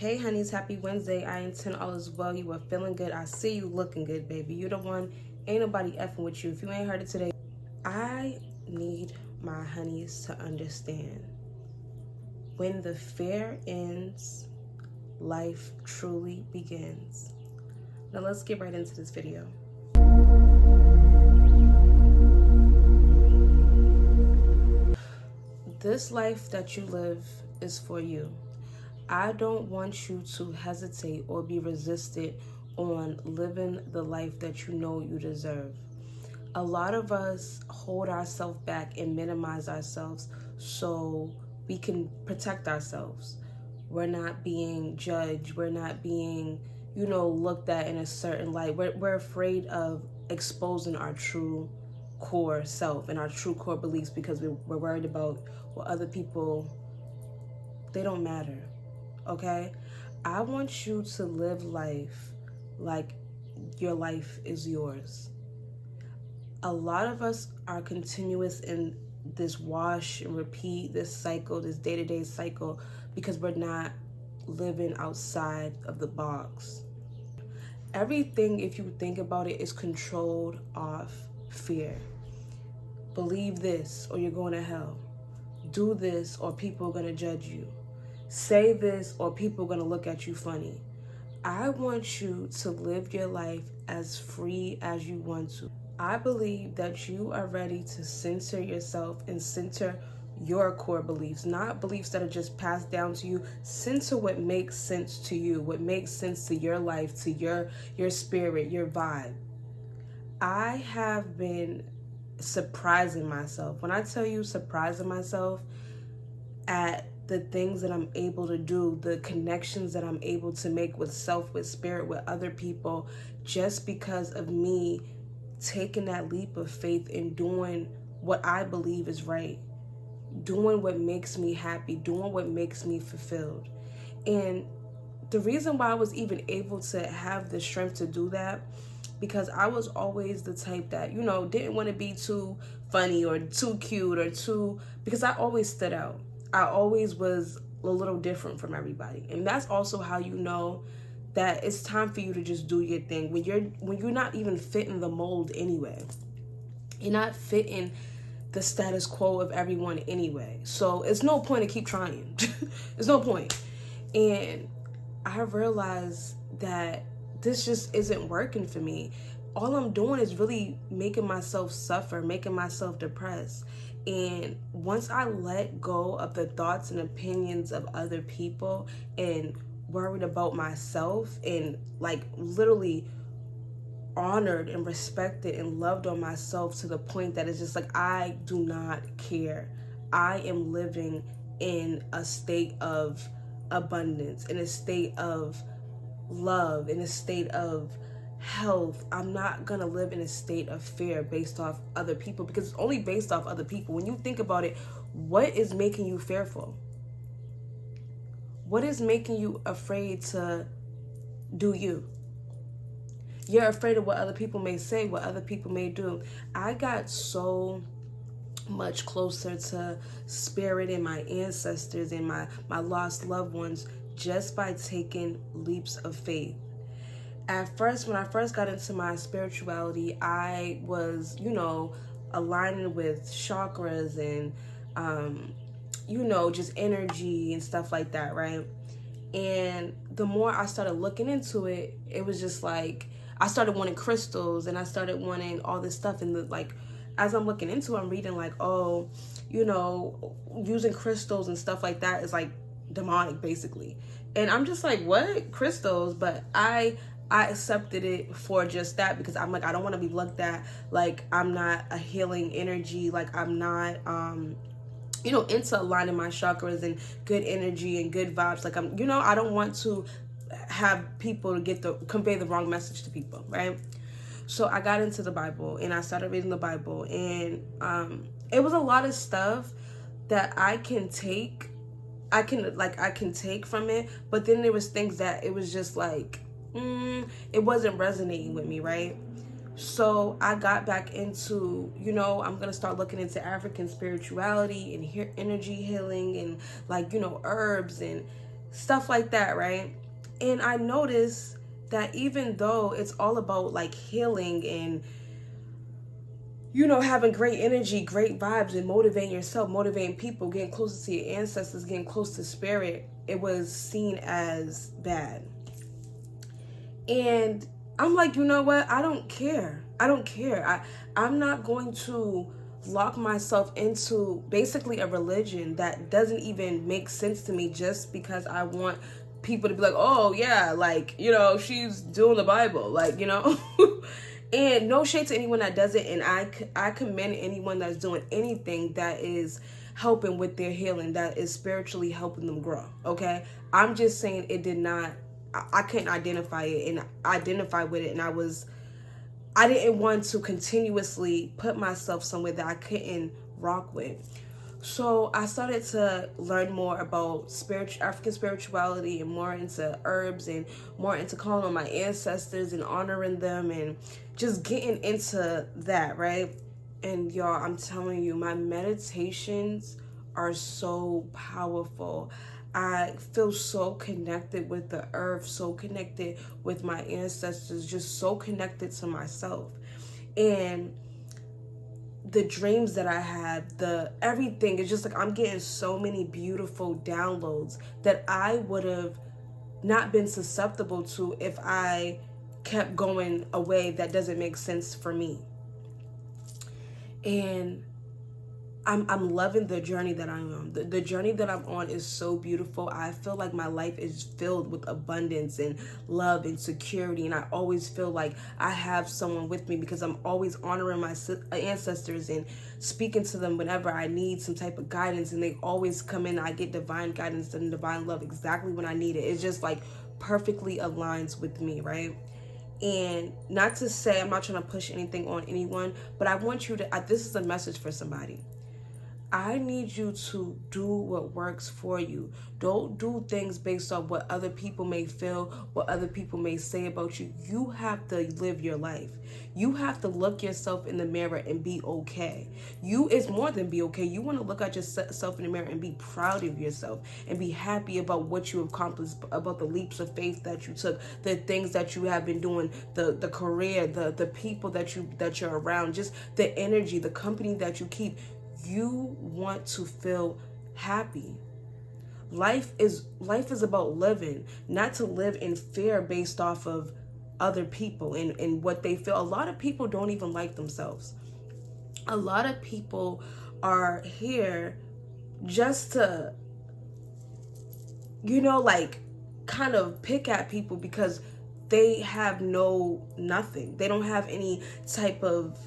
Hey honeys, happy Wednesday. I intend all is well. You are feeling good. I see you looking good, baby. You the one. Ain't nobody effing with you. If you ain't heard it today, I need my honeys to understand. When the fear ends, life truly begins. Now let's get right into this video. This life that you live is for you. I don't want you to hesitate or be resistant on living the life that you know you deserve. A lot of us hold ourselves back and minimize ourselves so we can protect ourselves. We're not being judged. We're not being, looked at in a certain light. We're afraid of exposing our true core self and our true core beliefs because we're worried about what other people, they don't matter. Okay? I want you to live life like your life is yours. A lot of us are continuous in this wash and repeat, this cycle, this day-to-day cycle, because we're not living outside of the box. Everything, if you think about it, is controlled off fear. Believe this or you're going to hell. Do this or people are going to judge you. Say this or people are going to look at you funny. I want you to live your life as free as you want to. I believe that you are ready to center yourself and center your core beliefs, not beliefs that are just passed down to you. Center what makes sense to you, what makes sense to your life, to your spirit, your vibe. I have been surprising myself. When I tell you surprising myself at the things that I'm able to do, the connections that I'm able to make with self, with spirit, with other people, just because of me taking that leap of faith and doing what I believe is right, doing what makes me happy, doing what makes me fulfilled. And the reason why I was even able to have the strength to do that, because I was always the type that, didn't want to be too funny or too cute or because I always stood out. I always was a little different from everybody. And that's also how you know that it's time for you to just do your thing. When you're not even fitting the mold anyway. You're not fitting the status quo of everyone anyway. So it's no point to keep trying. There's no point. And I realized that this just isn't working for me. All I'm doing is really making myself suffer, making myself depressed. And once I let go of the thoughts and opinions of other people and worried about myself and literally honored and respected and loved on myself to the point that it's just I do not care. I am living in a state of abundance, in a state of love, in a state of health. I'm not gonna live in a state of fear based off other people, because it's only based off other people. When you think about it, what is making you fearful? What is making you afraid to do you? You're afraid of what other people may say, what other people may do. I got so much closer to spirit and my ancestors and my lost loved ones just by taking leaps of faith. At first, when I first got into my spirituality, I was, aligning with chakras and, just energy and stuff like that, right? And the more I started looking into it, it was just I started wanting crystals and I started wanting all this stuff. And as I'm looking into it, I'm reading using crystals and stuff like that is demonic basically. And I'm just what? Crystals? But I accepted it for just that, because I'm I don't want to be looked at like I'm not a healing energy, I'm not into aligning my chakras and good energy and good vibes. I don't want to have people convey the wrong message to people, right? So I got into the Bible and I started reading the Bible, and it was a lot of stuff that I can take from it, but then there was things that it was just it wasn't resonating with me, right? So I got back into, I'm going to start looking into African spirituality and energy healing and herbs and stuff like that, right? And I noticed that even though it's all about like healing and, you know, having great energy, great vibes, and motivating yourself, motivating people, getting closer to your ancestors, getting close to spirit, it was seen as bad. And I'm like, you know what? I don't care. I don't care. I'm not going to lock myself into basically a religion that doesn't even make sense to me just because I want people to be like, oh yeah, like, you know, she's doing the Bible, like, you know. And no shade to anyone that does it, and I commend anyone that's doing anything that is helping with their healing, that is spiritually helping them grow, okay? I'm just saying it did not, I couldn't identify it and identify with it, and I didn't want to continuously put myself somewhere that I couldn't rock with. So I started to learn more about African spirituality, and more into herbs, and more into calling on my ancestors and honoring them, and just getting into that, right? And y'all, I'm telling you, my meditations are so powerful. I feel so connected with the earth, so connected with my ancestors, just so connected to myself. And the dreams that I had, everything is just like I'm getting so many beautiful downloads that I would have not been susceptible to if I kept going a way that doesn't make sense for me. And I'm loving the journey that I'm on. The journey that I'm on is so beautiful. I feel like my life is filled with abundance and love and security. And I always feel like I have someone with me because I'm always honoring my ancestors and speaking to them whenever I need some type of guidance. And they always come in. I get divine guidance and divine love exactly when I need it. It's just like perfectly aligns with me, right? And not to say I'm not trying to push anything on anyone, but I want you to, this is a message for somebody. I need you to do what works for you. Don't do things based on what other people may feel, what other people may say about you. You have to live your life. You have to look yourself in the mirror and be okay. It's more than be okay. You want to look at yourself in the mirror and be proud of yourself and be happy about what you accomplished, about the leaps of faith that you took, the things that you have been doing, the career, the people that you're around, just the energy, the company that you keep. You want to feel happy. Life is about living, not to live in fear based off of other people and what they feel. A lot of people don't even like themselves. A lot of people are here just to, you know, like kind of pick at people because they have nothing. They don't have any type of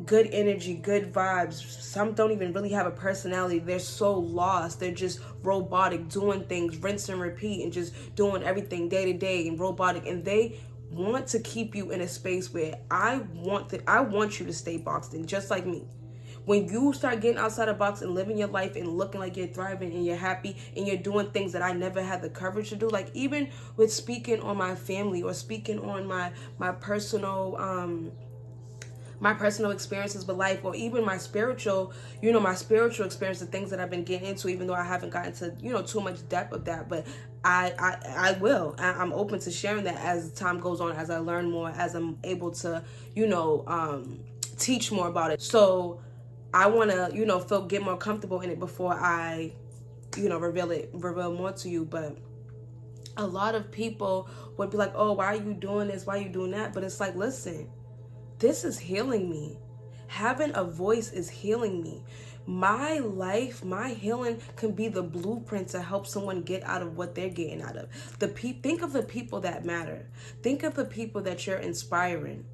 good energy, good vibes. Some don't even really have a personality. They're so lost. They're just robotic, doing things, rinse and repeat, and just doing everything day to day and robotic. And they want to keep you in a space where I want you to stay boxed in, just like me. When you start getting outside the box and living your life and looking like you're thriving and you're happy and you're doing things that I never had the courage to do, like even with speaking on my family or speaking on my personal experiences with life, or even my spiritual experience, the things that I've been getting into, even though I haven't gotten to, too much depth of that, but I will. I'm open to sharing that as time goes on, as I learn more, as I'm able to, teach more about it. So I want to, get more comfortable in it before I, reveal more to you. But a lot of people would be like, oh, why are you doing this? Why are you doing that? But it's like, listen, this is healing me. Having a voice is healing me. My life, my healing can be the blueprint to help someone get out of what they're getting out of. Think of the people that matter. Think of the people that you're inspiring.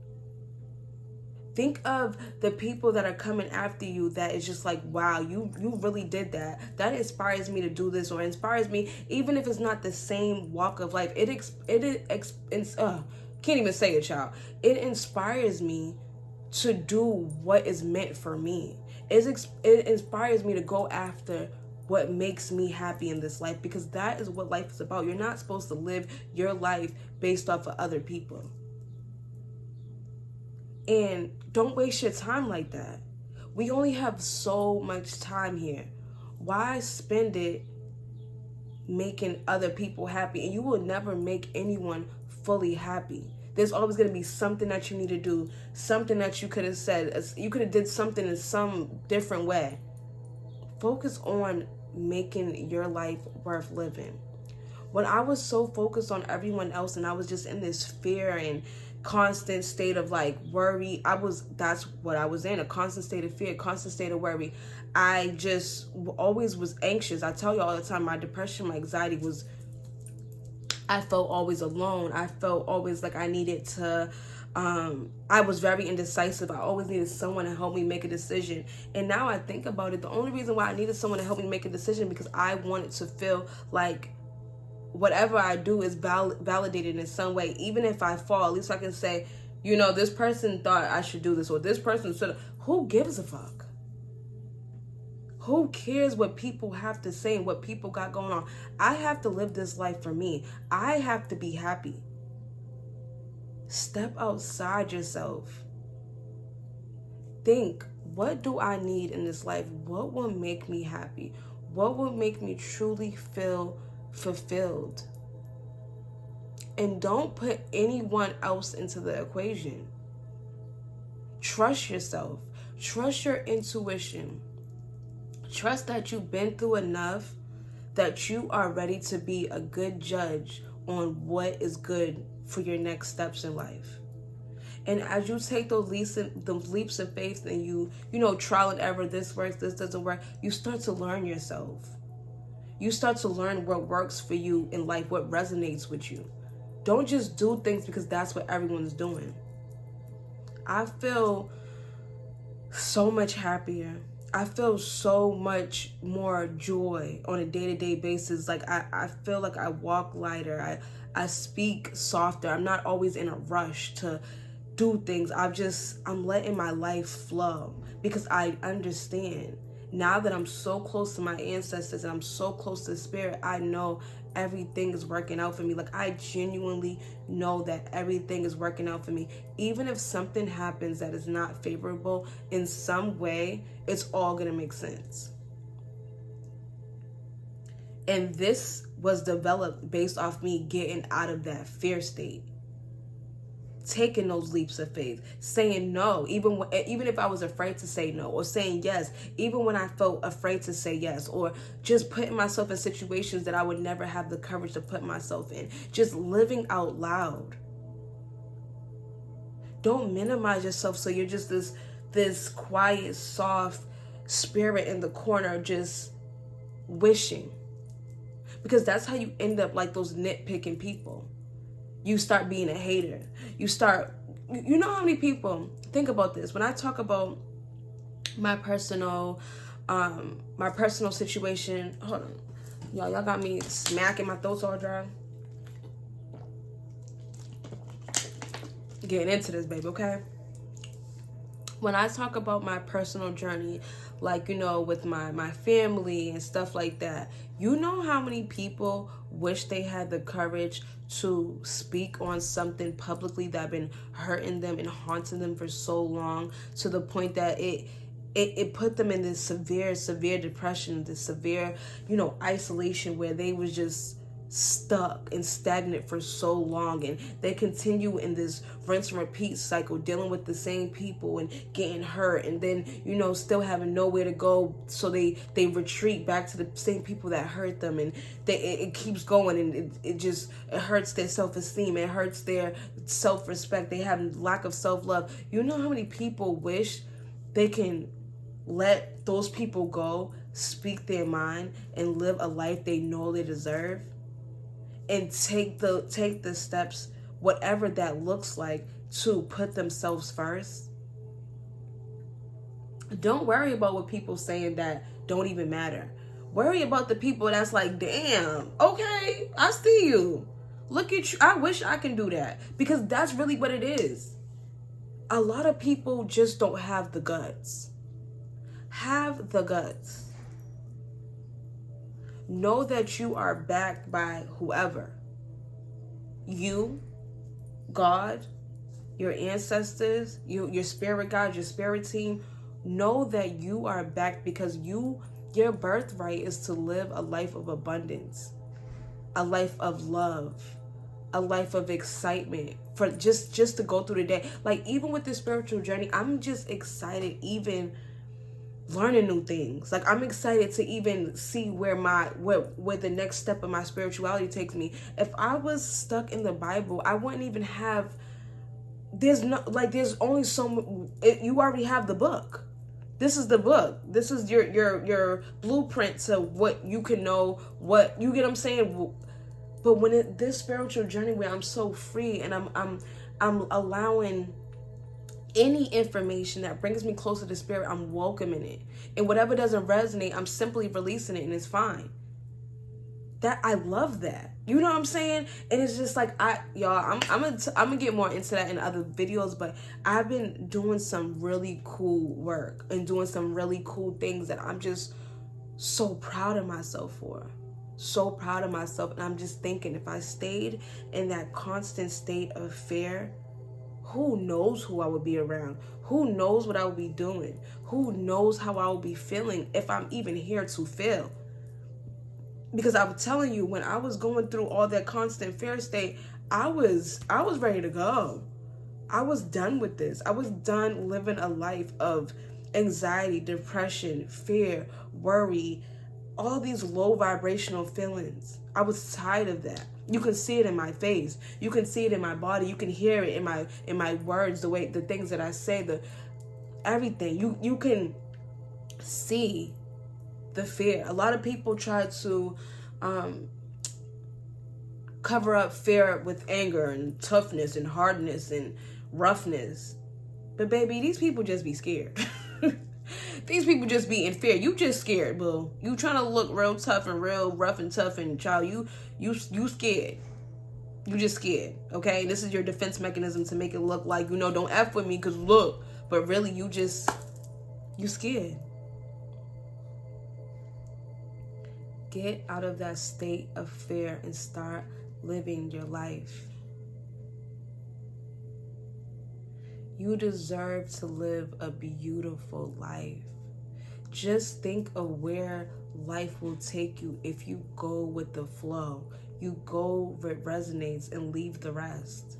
Think of the people that are coming after you that is just like, wow, you really did that. That inspires me to do this, or inspires me, even if it's not the same walk of life. Can't even say it, child. It inspires me to do what is meant for me. It inspires me to go after what makes me happy in this life, because that is what life is about. You're not supposed to live your life based off of other people. And don't waste your time like that. We only have so much time here. Why spend it making other people happy, and you will never make anyone fully happy. There's always going to be something that you need to do, something that you could have said. You could have did something in some different way. Focus on making your life worth living. When I was so focused on everyone else and I was just in this fear and constant state of like worry, that's what I was in, a constant state of fear, constant state of worry. I just always was anxious. I tell you all the time, my depression, my anxiety was, I felt always alone. I felt always like I needed to, I was very indecisive. I always needed someone to help me make a decision. And now I think about it, the only reason why I needed someone to help me make a decision because I wanted to feel like whatever I do is validated in some way. Even if I fall, at least I can say, you know, this person thought I should do this, or this person should. Who gives a fuck? Who cares what people have to say and what people got going on? I have to live this life for me. I have to be happy. Step outside yourself. Think, what do I need in this life? What will make me happy? What will make me truly feel fulfilled? And don't put anyone else into the equation. Trust yourself. Trust your intuition. Trust that you've been through enough that you are ready to be a good judge on what is good for your next steps in life. And as you take those leaps of faith and you trial and error, this works, this doesn't work, you start to learn yourself. You start to learn what works for you in life, what resonates with you. Don't just do things because that's what everyone's doing. I feel so much happier. I feel so much more joy on a day-to-day basis. Like I feel like I walk lighter. I speak softer. I'm not always in a rush to do things. I'm letting my life flow because I understand. Now that I'm so close to my ancestors and I'm so close to spirit, I know everything is working out for me. Like I genuinely know that everything is working out for me. Even if something happens that is not favorable in some way, it's all gonna make sense. And this was developed based off me getting out of that fear state. Taking those leaps of faith, saying no, even if I was afraid to say no, or saying yes, even when I felt afraid to say yes, or just putting myself in situations that I would never have the courage to put myself in, just living out loud. Don't minimize yourself so you're just this quiet, soft spirit in the corner just wishing, because that's how you end up like those nitpicking people. You start being a hater. You know how many people, think about this. When I talk about my personal situation, hold on. Y'all got me smacking, my throat's all dry. Getting into this, baby, okay? When I talk about my personal journey, like, with my family and stuff like that, you know how many people wish they had the courage to speak on something publicly that been hurting them and haunting them for so long, to the point that it put them in this severe depression, this severe, isolation, where they was just stuck and stagnant for so long, and they continue in this rinse and repeat cycle, dealing with the same people and getting hurt, and then still having nowhere to go, so they retreat back to the same people that hurt them, and it keeps going, and it hurts their self-esteem, it hurts their self-respect, they have lack of self-love. You know how many people wish they can let those people go, speak their mind, and live a life they know they deserve? And take the steps, whatever that looks like, to put themselves first. Don't worry about what people saying that don't even matter. Worry about the people that's like, damn, okay, I see you. Look at you. I wish I can do that. Because that's really what it is. A lot of people just don't have the guts. Have the guts. Know that you are backed by whoever. You, God, your ancestors, your spirit guide, your spirit team. Know that you are backed because your birthright is to live a life of abundance. a life of love, a life of excitement for just to go through the day. Like, even with this spiritual journey, I'm just excited, even learning new things. Like, I'm excited to even see where the next step of my spirituality takes me. If I was stuck in the Bible, I wouldn't even have, there's only you already have the book. This is the book. This is your blueprint to what you can know, what you get. What I'm saying. But when this spiritual journey where I'm so free, and I'm allowing any information that brings me closer to spirit, I'm welcoming it. And whatever doesn't resonate, I'm simply releasing it, and it's fine. That, I love that. You know what I'm saying? And it's just like, I'm gonna get more into that in other videos, but I've been doing some really cool work and doing some really cool things that I'm just so proud of myself for. So proud of myself. And I'm just thinking, if I stayed in that constant state of fear, who knows who I would be around? Who knows what I would be doing? Who knows how I would be feeling if I'm even here to feel? Because I'm telling you, when I was going through all that constant fear state, I was ready to go. I was done with this. I was done living a life of anxiety, depression, fear, worry, all these low vibrational feelings. I was tired of that. You can see it in my face. You can see it in my body. You can hear it in my words, the things that I say, everything. You can see the fear. A lot of people try to cover up fear with anger and toughness and hardness and roughness. But baby, these people just be scared. These people just be in fear. You just scared, boo. You trying to look real tough and real rough and tough, and child, you scared. You just scared, okay? This is your defense mechanism to make it look like, don't F with me, because look. But really, you scared. Get out of that state of fear and start living your life. You deserve to live a beautiful life. Just think of where life will take you if you go with the flow. You go where it resonates and leave the rest.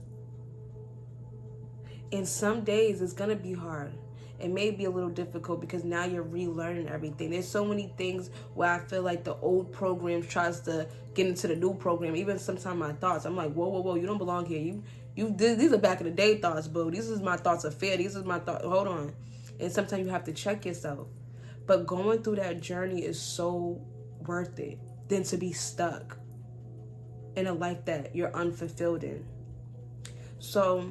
And some days it's going to be hard. It may be a little difficult because now you're relearning everything. There's so many things where I feel like the old program tries to get into the new program. Even sometimes my thoughts, I'm like, whoa, you don't belong here. These are back in the day thoughts, boo. These is my thoughts of fear. These is my thoughts. Hold on. And sometimes you have to check yourself. But going through that journey is so worth it than to be stuck in a life that you're unfulfilled in. So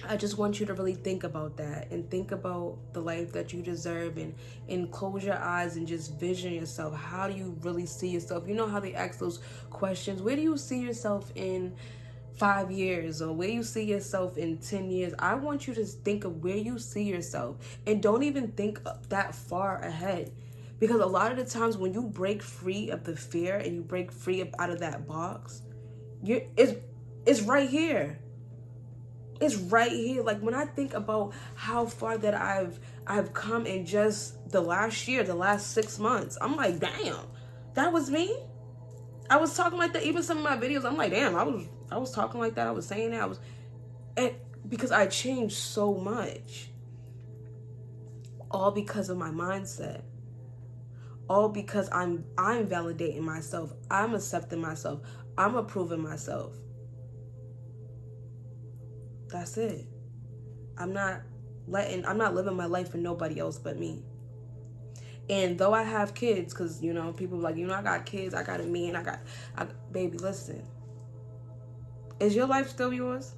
I just want you to really think about that and think about the life that you deserve, and close your eyes and just vision yourself. How do you really see yourself? You know how they ask those questions, where do you see yourself in 5 years, or where you see yourself in 10 years? I want you to think of where you see yourself, and don't even think that far ahead. Because a lot of the times when you break free of the fear and you break free out of that box, it's right here. It's right here. Like, when I think about how far that I've come in just the last year, the last 6 months, I'm like, damn, that was me. I was talking like that. Even some of my videos, I'm like, damn, I was talking like that. I was saying that. And because I changed so much, all because of my mindset, all because I'm validating myself, I'm accepting myself, I'm approving myself. That's it. I'm not living my life for nobody else but me. And though I have kids, because, people are like, I got kids, I got a man, baby, listen. Is your life still yours?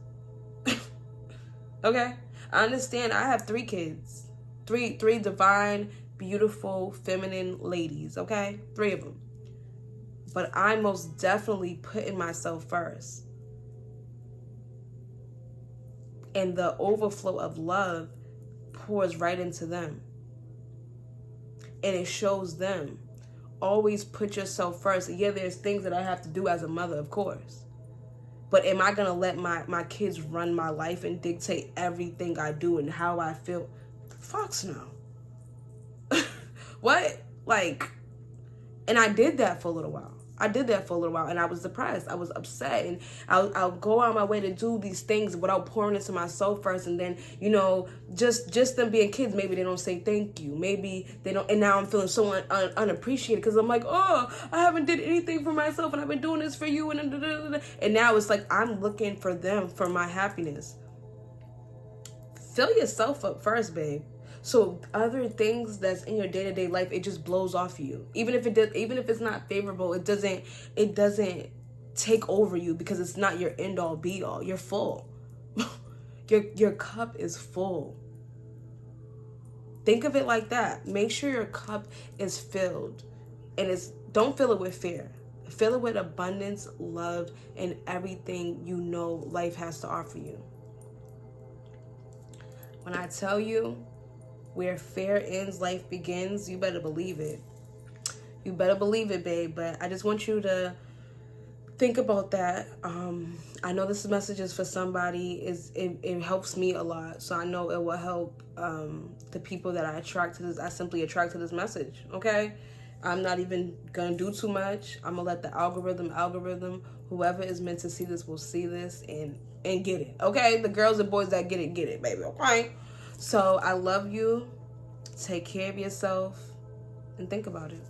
Okay? I understand I have 3 kids. Three divine, beautiful, feminine ladies, okay? 3 of them. But I'm most definitely putting myself first. And the overflow of love pours right into them. And it shows them. Always put yourself first. Yeah, there's things that I have to do as a mother, of course. But am I going to let my kids run my life and dictate everything I do and how I feel? Fuck no. What? Like, and I did that for a little while. I did that for a little while, and I was depressed. I was upset, and I'll go out my way to do these things without pouring into myself first, and then, you know, just them being kids, maybe they don't say thank you, maybe they don't, and now I'm feeling so unappreciated because I'm like, oh, I haven't did anything for myself, and I've been doing this for you, and now it's like I'm looking for them for my happiness. Fill yourself up first, babe. So other things that's in your day-to-day life, it just blows off you. Even if it's not favorable, it doesn't take over you because it's not your end all be all. You're full. Your cup is full. Think of it like that. Make sure your cup is filled. And don't fill it with fear. Fill it with abundance, love, and everything you know life has to offer you. When I tell you, where fear ends, life begins, you better believe it. You better believe it, babe. But I just want you to think about that. I know this message is for somebody. It helps me a lot. So I know it will help the people that I attract to this. I simply attract to this message, okay? I'm not even going to do too much. I'm going to let the algorithm, whoever is meant to see this will see this and get it, okay? The girls and boys that get it, baby, okay? So I love you. Take care of yourself and think about it.